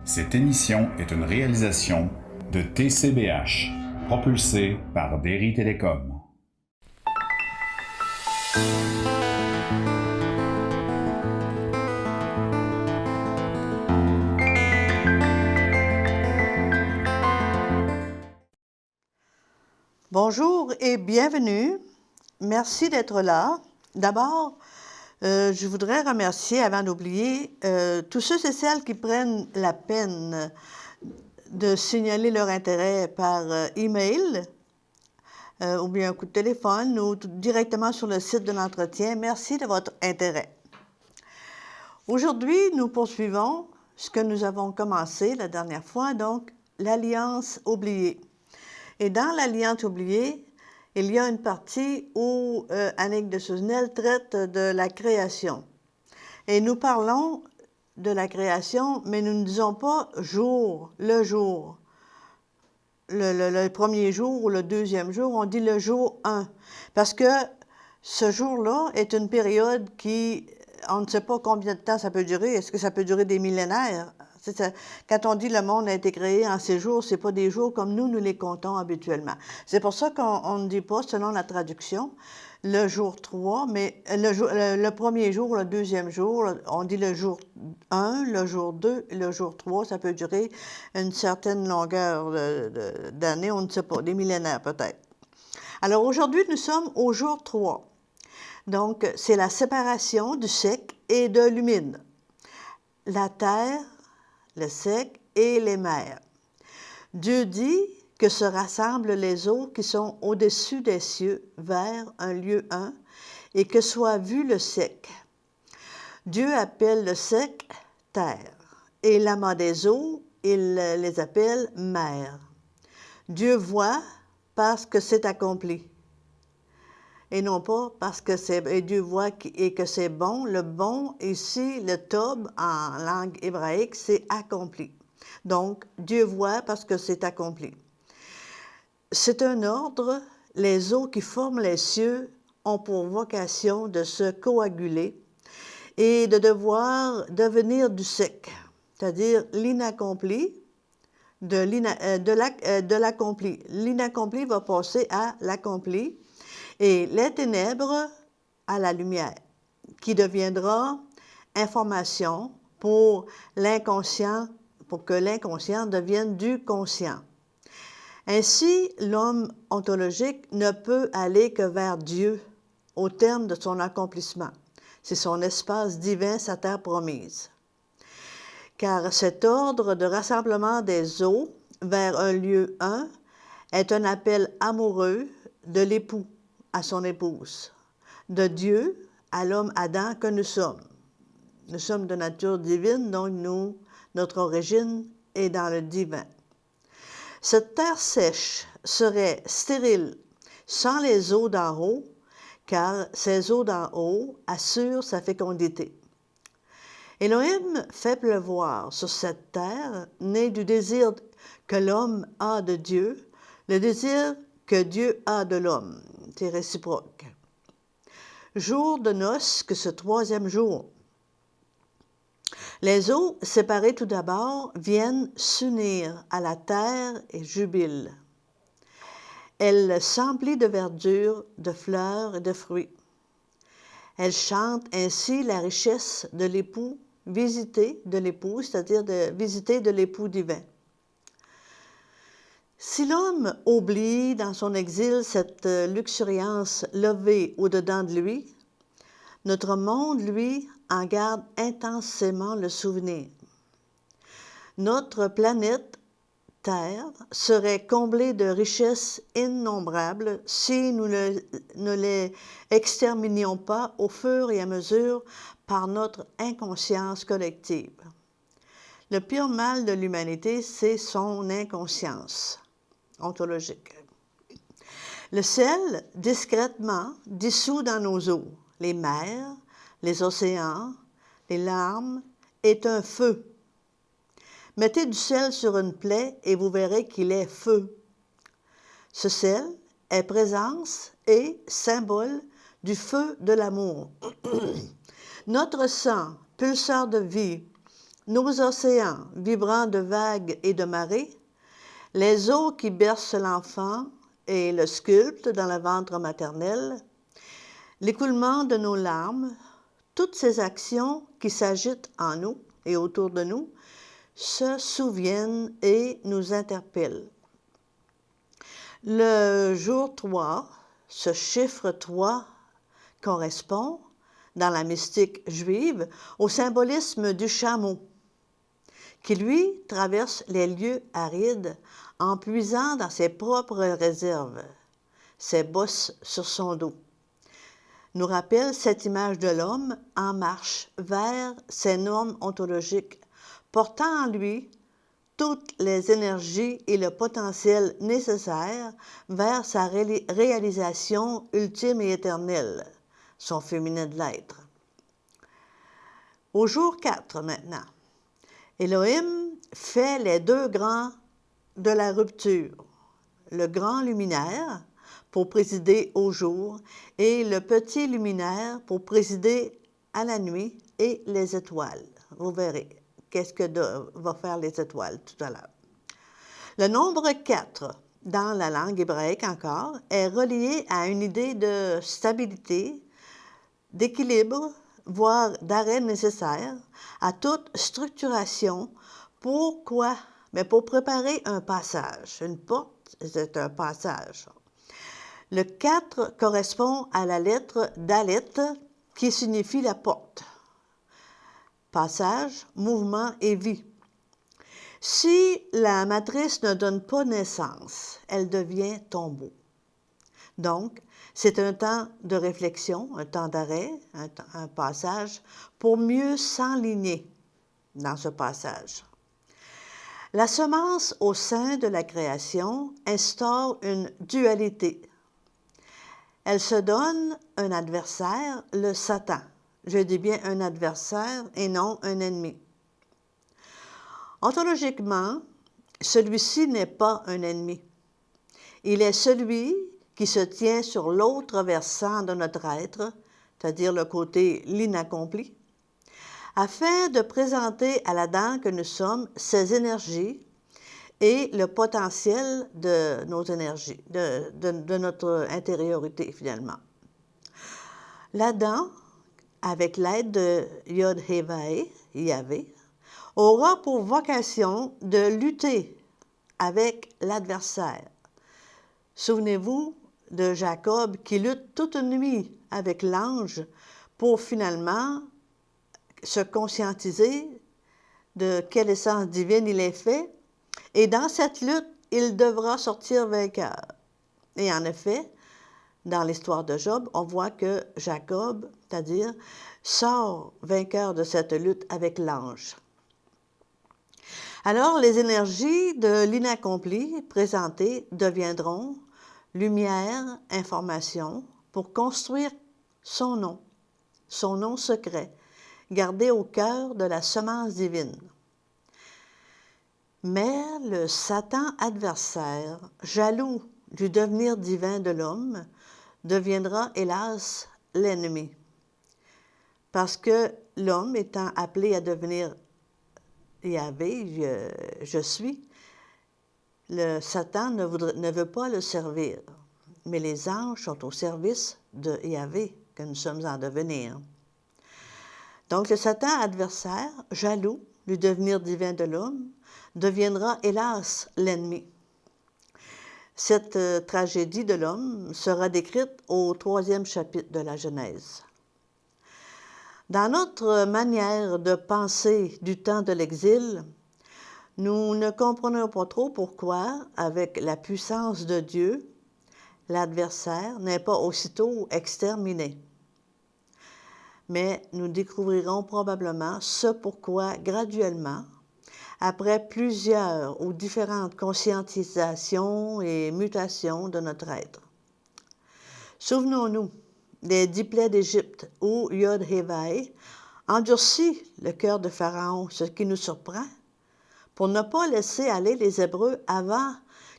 Cette émission est une réalisation de TCBH, propulsée par Derry Télécom. Bonjour et bienvenue. Merci d'être là. D'abord, je voudrais remercier, avant d'oublier, tous ceux et celles qui prennent la peine de signaler leur intérêt par email ou bien un coup de téléphone ou directement sur le site de l'entretien. Merci de votre intérêt. Aujourd'hui, nous poursuivons ce que nous avons commencé la dernière fois, donc l'Alliance oubliée. Et dans l'Alliance oubliée, il y a une partie où Annick de Souzenel traite de la création. Et nous parlons de la création, mais nous ne disons pas jour, le premier jour ou le deuxième jour, on dit le jour 1. Parce que ce jour-là est une période qui, on ne sait pas combien de temps ça peut durer. Est-ce que ça peut durer des millénaires? Quand on dit le monde a été créé en ces jours, ce n'est pas des jours comme nous les comptons habituellement. C'est pour ça qu'on ne dit pas, selon la traduction, le jour 3, mais le premier jour, le deuxième jour, on dit le jour 1, le jour 2, le jour 3, ça peut durer une certaine longueur d'année, on ne sait pas, des millénaires peut-être. Alors aujourd'hui, nous sommes au jour 3. Donc, c'est la séparation du sec et de l'humide. La terre, le sec et les mers. Dieu dit que se rassemblent les eaux qui sont au-dessus des cieux vers un lieu un et que soit vu le sec. Dieu appelle le sec terre et l'amas des eaux, il les appelle mer. Dieu voit parce que c'est accompli et non pas parce que Dieu voit et que c'est bon. Le bon, ici, le tob en langue hébraïque, c'est accompli. Donc, Dieu voit parce que c'est accompli. C'est un ordre. Les eaux qui forment les cieux ont pour vocation de se coaguler et de devoir devenir du sec, c'est-à-dire l'inaccompli de l'accompli. L'inaccompli va passer à l'accompli. Et les ténèbres à la lumière, qui deviendra information pour l'inconscient, pour que l'inconscient devienne du conscient. Ainsi, l'homme ontologique ne peut aller que vers Dieu au terme de son accomplissement. C'est son espace divin, sa terre promise. Car cet ordre de rassemblement des eaux vers un lieu un est un appel amoureux de l'époux à son épouse, de Dieu à l'homme Adam que nous sommes. Nous sommes de nature divine, donc notre origine est dans le divin. Cette terre sèche serait stérile sans les eaux d'en haut, car ces eaux d'en haut assurent sa fécondité. Elohim fait pleuvoir sur cette terre, née du désir que l'homme a de Dieu, le désir que Dieu a de l'homme. C'est réciproque. Jour de noces que ce troisième jour. Les eaux, séparées tout d'abord, viennent s'unir à la terre et jubilent. Elles s'emplissent de verdure, de fleurs et de fruits. Elles chantent ainsi la richesse de l'époux, visité de l'époux, c'est-à-dire de visiter de l'époux divin. Si l'homme oublie dans son exil cette luxuriance levée au-dedans de lui, notre monde, lui, en garde intensément le souvenir. Notre planète Terre serait comblée de richesses innombrables si nous ne les exterminions pas au fur et à mesure par notre inconscience collective. Le pire mal de l'humanité, c'est son inconscience ontologique. Le sel, discrètement, dissout dans nos eaux, les mers, les océans, les larmes, est un feu. Mettez du sel sur une plaie et vous verrez qu'il est feu. Ce sel est présence et symbole du feu de l'amour. Notre sang, pulsar de vie, nos océans vibrant de vagues et de marées, les eaux qui bercent l'enfant et le sculptent dans le ventre maternel, l'écoulement de nos larmes, toutes ces actions qui s'agitent en nous et autour de nous, se souviennent et nous interpellent. Le jour 3, ce chiffre 3 correspond, dans la mystique juive, au symbolisme du chameau, qui lui traverse les lieux arides en puisant dans ses propres réserves, ses bosses sur son dos, nous rappelle cette image de l'homme en marche vers ces normes ontologiques, portant en lui toutes les énergies et le potentiel nécessaires vers sa réalisation ultime et éternelle, son féminin de l'être. Au jour 4 maintenant, Elohim fait les deux grands de la rupture, le grand luminaire pour présider au jour et le petit luminaire pour présider à la nuit et les étoiles. Vous verrez qu'est-ce que va faire les étoiles tout à l'heure. Le nombre 4, dans la langue hébraïque encore, est relié à une idée de stabilité, d'équilibre, voire d'arrêt nécessaire à toute structuration. Pourquoi? Mais pour préparer un passage. Une porte, c'est un passage. Le 4 correspond à la lettre Dalet qui signifie la porte. Passage, mouvement et vie. Si la matrice ne donne pas naissance, elle devient tombeau. Donc, c'est un temps de réflexion, un temps d'arrêt, un passage, pour mieux s'enligner dans ce passage. La semence au sein de la création instaure une dualité. Elle se donne un adversaire, le Satan. Je dis bien un adversaire et non un ennemi. Ontologiquement, celui-ci n'est pas un ennemi. Il est celui qui se tient sur l'autre versant de notre être, c'est-à-dire le côté l'inaccompli, afin de présenter à l'Adam que nous sommes ses énergies et le potentiel de nos énergies, de notre intériorité finalement. L'Adam, avec l'aide de Yod-Hé-Vaé, Yahvé, aura pour vocation de lutter avec l'adversaire. Souvenez-vous de Jacob qui lutte toute une nuit avec l'ange pour finalement se conscientiser de quelle essence divine il est fait. Et dans cette lutte, il devra sortir vainqueur. Et en effet, dans l'histoire de Job, on voit que Jacob, c'est-à-dire, sort vainqueur de cette lutte avec l'ange. Alors, les énergies de l'inaccompli présentées deviendront lumière, information, pour construire son nom secret, gardé au cœur de la semence divine. Mais le Satan adversaire, jaloux du devenir divin de l'homme, deviendra, hélas, l'ennemi. Parce que l'homme étant appelé à devenir Yahvé, je suis, le Satan ne veut pas le servir. Mais les anges sont au service de Yahvé, que nous sommes en devenir. Donc le Satan adversaire, jaloux du devenir divin de l'homme, deviendra, hélas, l'ennemi. Cette tragédie de l'homme sera décrite au 3e chapitre de la Genèse. Dans notre manière de penser du temps de l'exil, nous ne comprenons pas trop pourquoi, avec la puissance de Dieu, l'adversaire n'est pas aussitôt exterminé. Mais nous découvrirons probablement ce pourquoi graduellement, après plusieurs ou différentes conscientisations et mutations de notre être. Souvenons-nous des 10 plaies d'Égypte où Yod-Hé-Vaé endurcit le cœur de Pharaon, ce qui nous surprend, pour ne pas laisser aller les Hébreux avant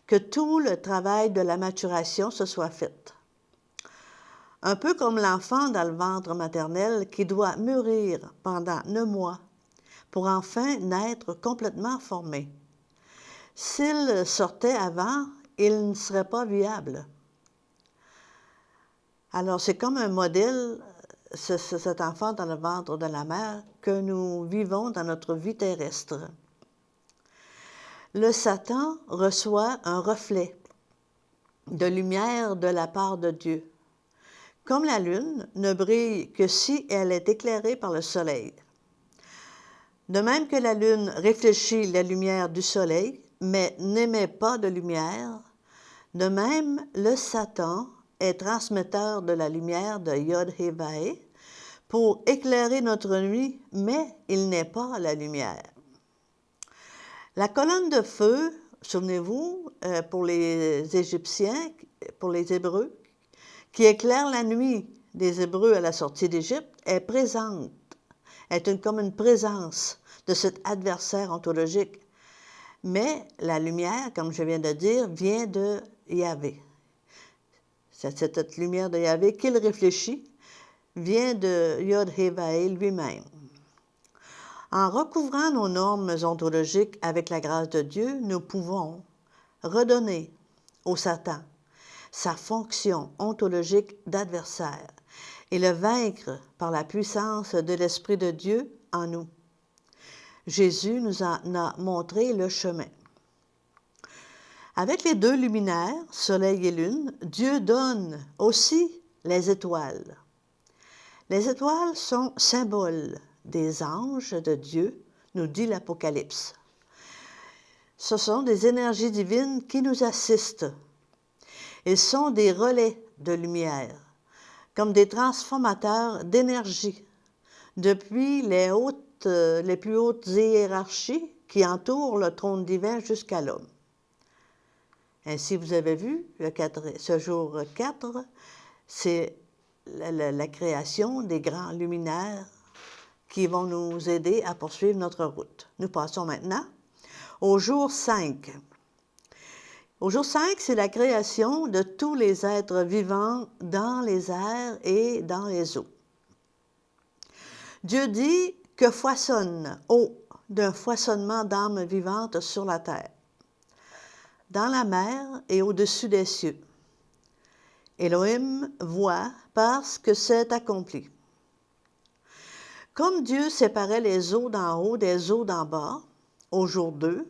que tout le travail de la maturation se soit fait. Un peu comme l'enfant dans le ventre maternel qui doit mûrir pendant 9 mois pour enfin naître complètement formé. S'il sortait avant, il ne serait pas viable. Alors, c'est comme un modèle, cet enfant dans le ventre de la mère, que nous vivons dans notre vie terrestre. Le Satan reçoit un reflet de lumière de la part de Dieu. Comme la lune ne brille que si elle est éclairée par le soleil. De même que la lune réfléchit la lumière du soleil, mais n'émet pas de lumière, de même le Satan est transmetteur de la lumière de Yod-Hé-Vaé pour éclairer notre nuit, mais il n'est pas la lumière. La colonne de feu, souvenez-vous, pour les Égyptiens, pour les Hébreux, qui éclaire la nuit des Hébreux à la sortie d'Égypte, est présente, comme une présence de cet adversaire ontologique. Mais la lumière, comme je viens de dire, vient de Yahvé. Cette lumière de Yahvé qu'il réfléchit vient de Yod-Hé-Vaé lui-même. En recouvrant nos normes ontologiques avec la grâce de Dieu, nous pouvons redonner au Satan sa fonction ontologique d'adversaire et le vaincre par la puissance de l'Esprit de Dieu en nous. Jésus nous en a montré le chemin. Avec les deux luminaires, soleil et lune, Dieu donne aussi les étoiles. Les étoiles sont symboles des anges de Dieu, nous dit l'Apocalypse. Ce sont des énergies divines qui nous assistent. Ils sont des relais de lumière, comme des transformateurs d'énergie, depuis les plus hautes hiérarchies qui entourent le trône divin jusqu'à l'homme. Ainsi, vous avez vu, ce jour 4, c'est la création des grands luminaires qui vont nous aider à poursuivre notre route. Nous passons maintenant au jour 5. Au jour 5, c'est la création de tous les êtres vivants dans les airs et dans les eaux. Dieu dit que foisonne, d'un foisonnement d'âmes vivantes sur la terre, dans la mer et au-dessus des cieux. Elohim voit parce que c'est accompli. Comme Dieu séparait les eaux d'en haut des eaux d'en bas, au jour 2,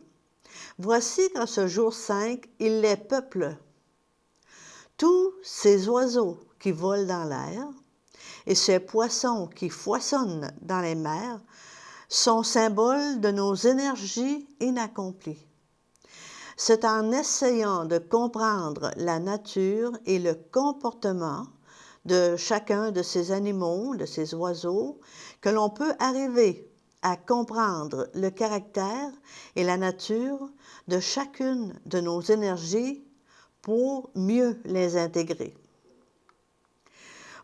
voici qu'en ce jour 5, il les peuple. Tous ces oiseaux qui volent dans l'air et ces poissons qui foisonnent dans les mers sont symboles de nos énergies inaccomplies. C'est en essayant de comprendre la nature et le comportement de chacun de ces animaux, de ces oiseaux, que l'on peut arriver à comprendre le caractère et la nature de chacune de nos énergies pour mieux les intégrer.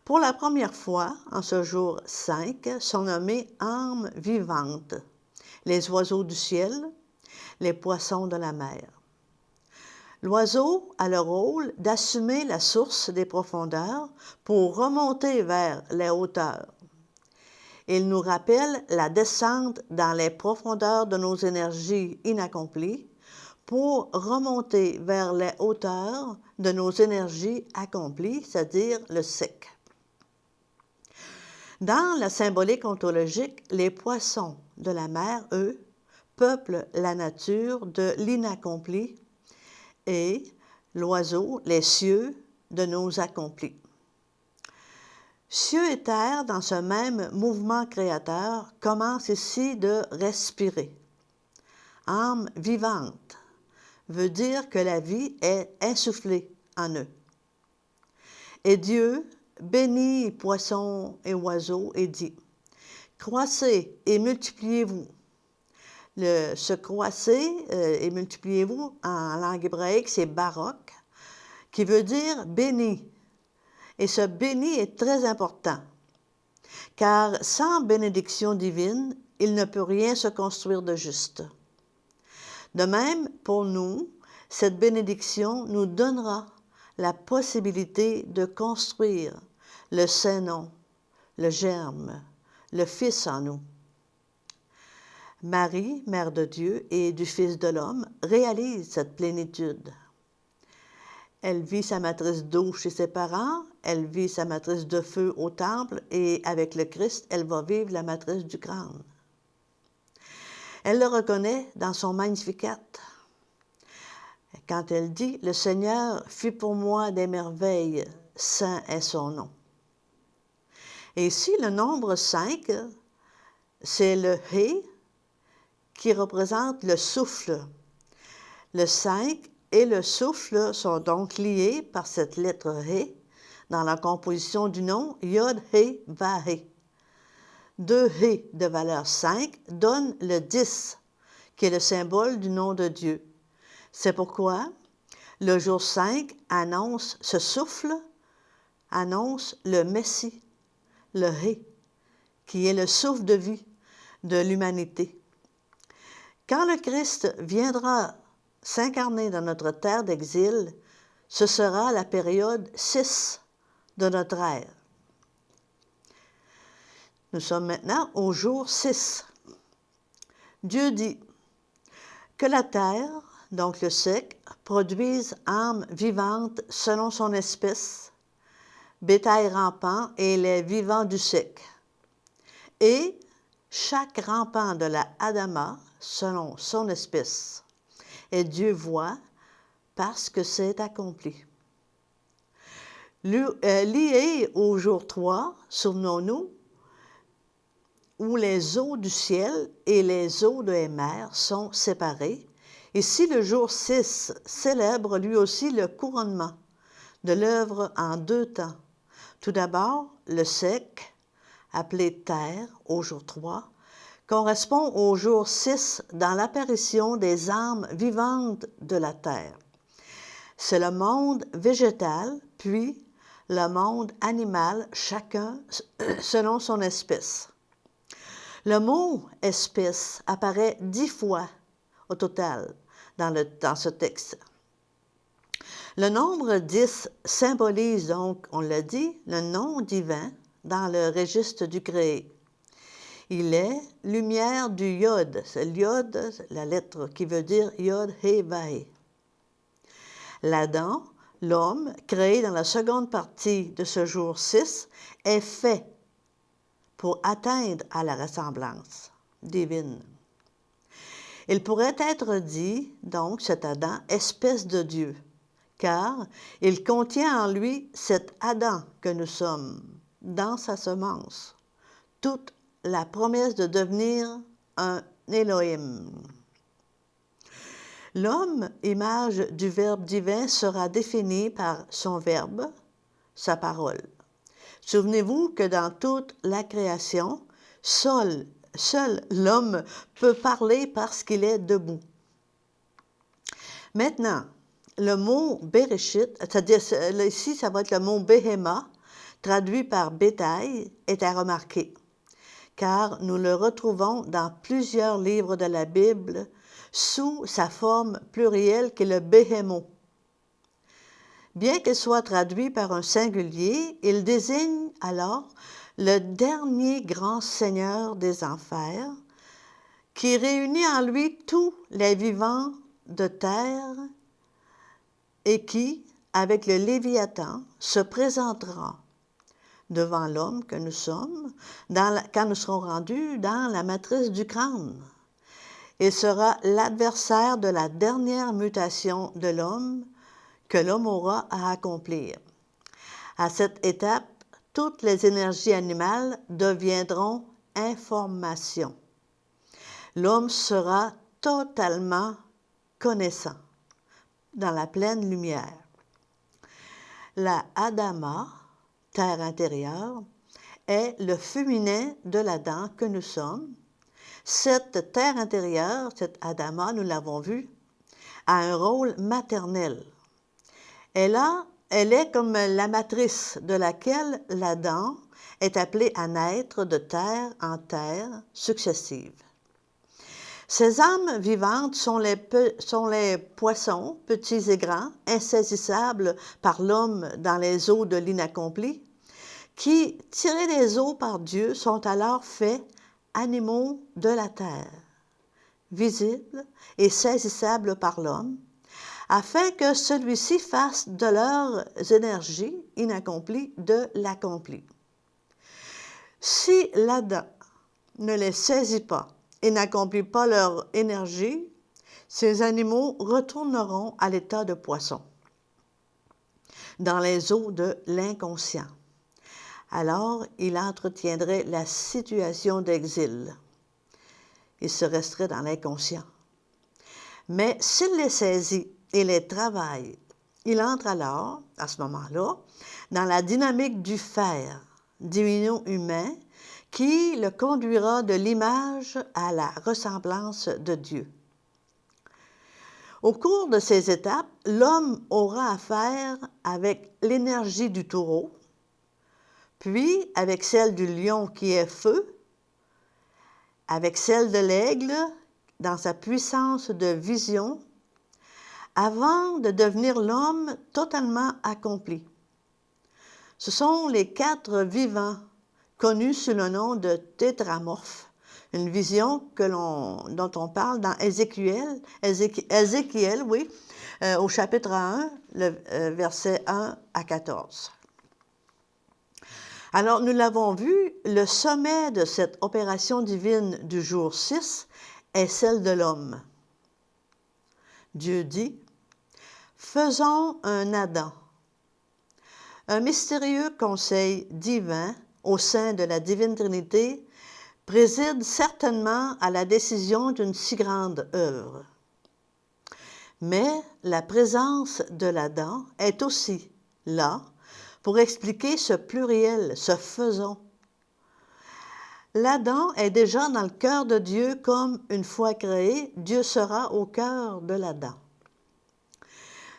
Pour la première fois, en ce jour 5, sont nommées âmes vivantes, les oiseaux du ciel, les poissons de la mer. L'oiseau a le rôle d'assumer la source des profondeurs pour remonter vers les hauteurs. Il nous rappelle la descente dans les profondeurs de nos énergies inaccomplies pour remonter vers les hauteurs de nos énergies accomplies, c'est-à-dire le cycle. Dans la symbolique ontologique, les poissons de la mer, eux, peuplent la nature de l'inaccompli et l'oiseau, les cieux, de nos accomplis. Cieux et terre, dans ce même mouvement créateur, commencent ici de respirer. Âme vivante veut dire que la vie est insufflée en eux. Et Dieu bénit poissons et oiseaux et dit « Croissez et multipliez-vous ». Ce croissez et multipliez-vous en langue hébraïque, c'est barak, qui veut dire béni. Et ce béni est très important, car sans bénédiction divine, il ne peut rien se construire de juste. De même, pour nous, cette bénédiction nous donnera la possibilité de construire le Saint-Nom, le germe, le Fils en nous. Marie, mère de Dieu et du Fils de l'homme, réalise cette plénitude. Elle vit sa matrice d'eau chez ses parents, elle vit sa matrice de feu au temple et avec le Christ, elle va vivre la matrice du crâne. Elle le reconnaît dans son Magnificat. Quand elle dit « Le Seigneur fit pour moi des merveilles, saint est son nom ». Et ici, le nombre 5, c'est le « Hé » qui représente le souffle. Le 5 et le souffle sont donc liés par cette lettre « Hé » dans la composition du nom Yod, Hé, Vah-Hé. 2 Hé de valeur 5 donnent le 10, qui est le symbole du nom de Dieu. C'est pourquoi le jour 5 annonce ce souffle, annonce le Messie, le Hé, qui est le souffle de vie de l'humanité. Quand le Christ viendra s'incarner dans notre terre d'exil, ce sera la période 6 de notre ère. Nous sommes maintenant au jour 6. Dieu dit que la terre, donc le sec, produise âme vivante selon son espèce, bétail rampant et les vivants du sec. Et chaque rampant de la Adama selon son espèce. Et Dieu voit parce que c'est accompli. Lié au jour 3, souvenons-nous, où les eaux du ciel et les eaux de Hémer sont séparées. Ici, le jour 6 célèbre lui aussi le couronnement de l'œuvre en 2 temps. Tout d'abord, le sec, appelé terre au jour 3, correspond au jour 6 dans l'apparition des âmes vivantes de la terre. C'est le monde végétal, puis le monde animal, chacun selon son espèce. Le mot « espèce » apparaît 10 fois au total dans ce texte. Le nombre 10 symbolise donc, on l'a dit, le nom divin dans le registre du créé. Il est lumière du Yod. C'est l'Yod, la lettre qui veut dire Yod, He, Vahe. L'Adam, l'homme, créé dans la seconde partie de ce jour 6, est fait pour atteindre à la ressemblance divine. Il pourrait être dit, donc, cet Adam, espèce de Dieu, car il contient en lui cet Adam que nous sommes, dans sa semence, toute la promesse de devenir un Elohim. L'homme, image du Verbe divin, sera défini par son Verbe, sa parole. Souvenez-vous que dans toute la création, seul l'homme peut parler parce qu'il est debout. Maintenant, le mot Bereshit, c'est-à-dire ici, ça va être le mot Béhéma, traduit par bétail, est à remarquer, car nous le retrouvons dans plusieurs livres de la Bible sous sa forme plurielle qui est le Béhémo. Bien qu'il soit traduit par un singulier, il désigne alors le dernier grand seigneur des enfers, qui réunit en lui tous les vivants de terre et qui, avec le Léviathan, se présentera devant l'homme que nous sommes quand nous serons rendus dans la matrice du crâne. Il sera l'adversaire de la dernière mutation de l'homme que l'homme aura à accomplir. À cette étape, toutes les énergies animales deviendront information. L'homme sera totalement connaissant, dans la pleine lumière. La Adama, terre intérieure, est le féminin de l'Adam que nous sommes. Cette terre intérieure, cette Adama, nous l'avons vu, a un rôle maternel. Elle est comme la matrice de laquelle l'Adam est appelé à naître de terre en terre successive. Ces âmes vivantes sont les poissons, petits et grands, insaisissables par l'homme dans les eaux de l'inaccompli, qui, tirés des eaux par Dieu, sont alors faits animaux de la terre, visibles et saisissables par l'homme, afin que celui-ci fasse de leurs énergies inaccomplies de l'accompli. Si l'Adam ne les saisit pas et n'accomplit pas leur énergie, ces animaux retourneront à l'état de poisson, dans les eaux de l'inconscient. Alors, il entretiendrait la situation d'exil. Il se resterait dans l'inconscient. Mais s'il les saisit et les travaille, il entre alors, à ce moment-là, dans la dynamique du faire, divino humain, qui le conduira de l'image à la ressemblance de Dieu. Au cours de ces étapes, l'homme aura affaire avec l'énergie du taureau, puis avec celle du lion qui est feu, avec celle de l'aigle dans sa puissance de vision, avant de devenir l'homme totalement accompli. Ce sont les 4 vivants connus sous le nom de tétramorphes, une vision dont on parle dans Ézéchiel, oui, au chapitre 1, versets 1 à 14. Alors, nous l'avons vu, le sommet de cette opération divine du jour 6 est celle de l'homme. Dieu dit, « Faisons un Adam ». Un mystérieux conseil divin au sein de la Divine Trinité préside certainement à la décision d'une si grande œuvre. Mais la présence de l'Adam est aussi là pour expliquer ce pluriel, ce faisons. L'Adam est déjà dans le cœur de Dieu comme, une fois créé, Dieu sera au cœur de l'Adam.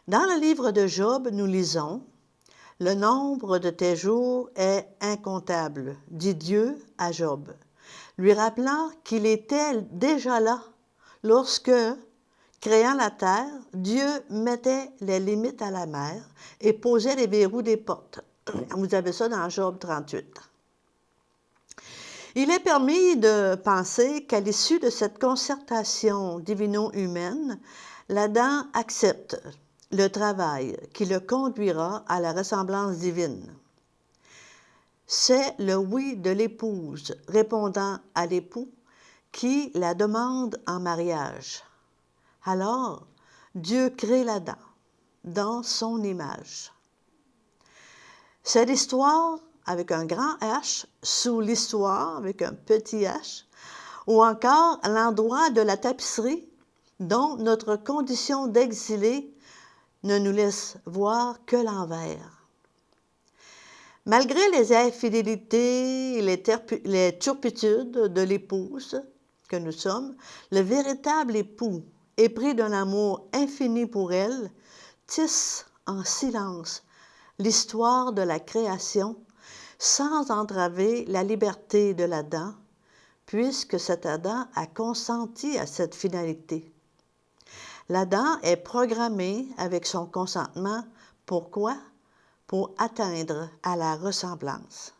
Dans le livre de Job, nous lisons « Le nombre de tes jours est incontable, dit Dieu à Job, lui rappelant qu'il était déjà là lorsque, créant la terre, Dieu mettait les limites à la mer et posait les verrous des portes. » Vous avez ça dans Job 38. Il est permis de penser qu'à l'issue de cette concertation divino-humaine, l'Adam accepte le travail qui le conduira à la ressemblance divine. C'est le oui de l'épouse répondant à l'époux qui la demande en mariage. Alors, Dieu crée l'Adam dans son image. C'est l'histoire avec un grand H sous l'histoire avec un petit H, ou encore l'endroit de la tapisserie dont notre condition d'exilé ne nous laisse voir que l'envers. Malgré les infidélités et les turpitudes de l'épouse que nous sommes, le véritable époux, épris d'un amour infini pour elle, tisse en silence l'histoire de la création sans entraver la liberté de l'Adam, puisque cet Adam a consenti à cette finalité. L'Adam est programmé avec son consentement. Pourquoi? Pour atteindre à la ressemblance.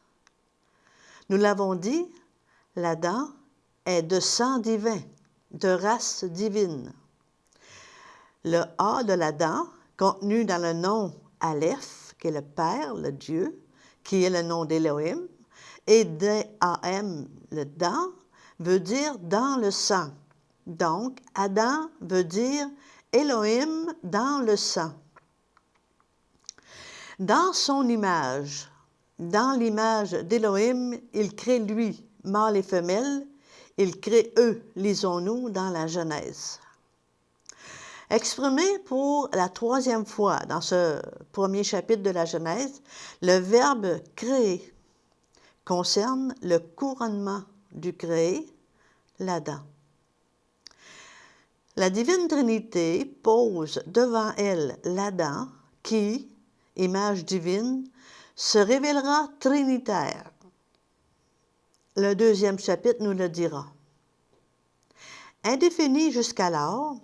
Nous l'avons dit, l'Adam est de sang divin, de race divine. Le A de l'Adam, contenu dans le nom Aleph, qui est le Père, le Dieu, qui est le nom d'Élohim, et D-A-M, le Dan, veut dire dans le sang. Donc, Adam veut dire Elohim dans le sang. Dans son image, dans l'image d'Élohim, il crée lui, mâle et femelle, il crée eux, lisons-nous dans la Genèse. Exprimé pour la 3e fois dans ce premier chapitre de la Genèse, le verbe « créer » concerne le couronnement du créé, l'Adam. La Divine Trinité pose devant elle l'Adam qui, image divine, se révélera trinitaire. Le 2e chapitre nous le dira. Indéfini jusqu'alors,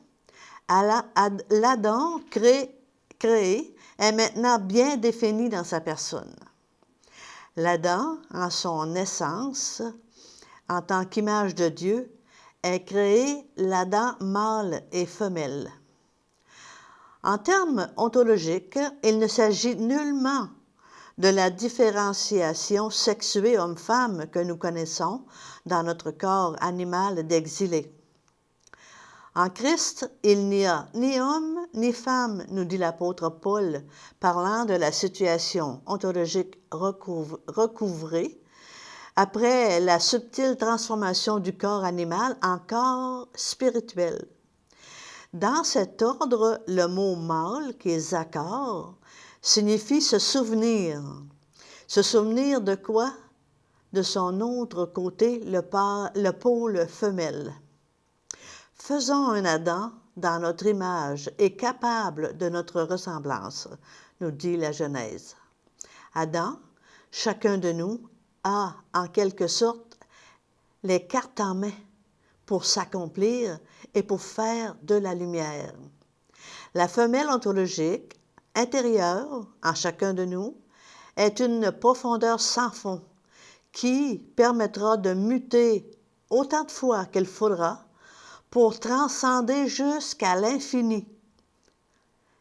l'Adam créé est maintenant bien défini dans sa personne. L'Adam, en son essence, en tant qu'image de Dieu, ait créé l'Adam mâle et femelle. En termes ontologiques, il ne s'agit nullement de la différenciation sexuée homme-femme que nous connaissons dans notre corps animal d'exilé. En Christ, il n'y a ni homme ni femme, nous dit l'apôtre Paul, parlant de la situation ontologique recouvrée après la subtile transformation du corps animal en corps spirituel. Dans cet ordre, le mot mâle, qui est zakar, signifie se souvenir. Se souvenir de quoi? De son autre côté, le pôle femelle. Faisons un Adam dans notre image et capable de notre ressemblance, nous dit la Genèse. Adam, chacun de nous, a en quelque sorte les cartes en main pour s'accomplir et pour faire de la lumière. La femelle ontologique, intérieure en chacun de nous, est une profondeur sans fond qui permettra de muter autant de fois qu'il faudra pour transcender jusqu'à l'infini.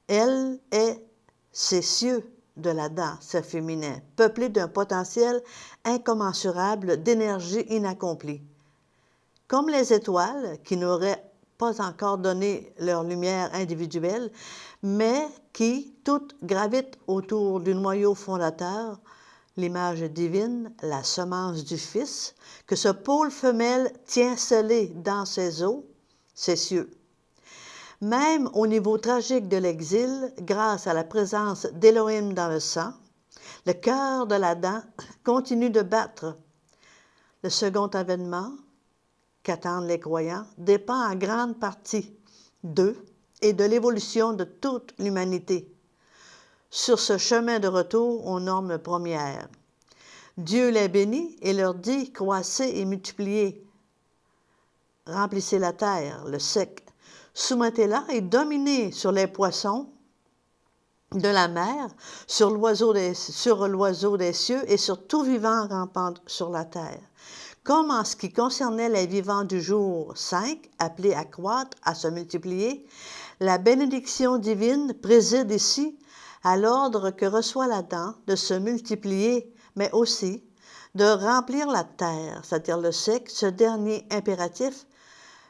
Elle est ces cieux de l'Adam, ce féminin, peuplé d'un potentiel incommensurable d'énergie inaccomplie. Comme les étoiles qui n'auraient pas encore donné leur lumière individuelle, mais qui, toutes, gravitent autour du noyau fondateur, l'image divine, la semence du Fils, que ce pôle femelle tient scellé dans ses eaux, ses cieux. Même au niveau tragique de l'exil, grâce à la présence d'Élohim dans le sang, le cœur de l'Adam continue de battre. Le second avènement, qu'attendent les croyants, dépend en grande partie d'eux et de l'évolution de toute l'humanité. Sur ce chemin de retour aux normes premières, Dieu les bénit et leur dit « Croissez et multipliez, remplissez la terre, le sec, soumettez-la et dominez sur les poissons de la mer, sur l'oiseau des cieux et sur tout vivant rampant sur la terre. » Comme en ce qui concernait les vivants du jour 5, appelés à croître, à se multiplier, la bénédiction divine préside ici à l'ordre que reçoit l'Adam de se multiplier, mais aussi de remplir la terre, c'est-à-dire le sec, ce dernier impératif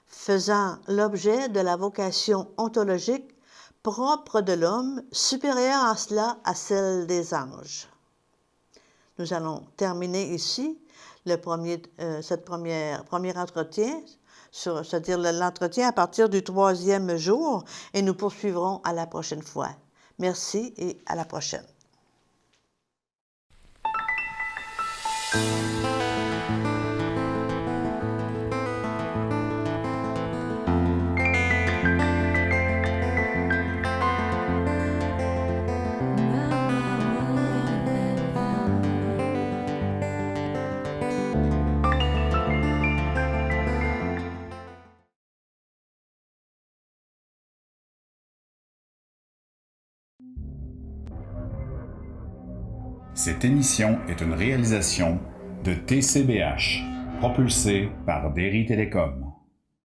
faisant l'objet de la vocation ontologique propre de l'homme, supérieure en cela à celle des anges. Nous allons terminer ici premier entretien, c'est-à-dire l'entretien à partir du 3e jour, et nous poursuivrons à la prochaine fois. Merci et à la prochaine. Cette émission est une réalisation de TCBH, propulsée par Derry Télécom.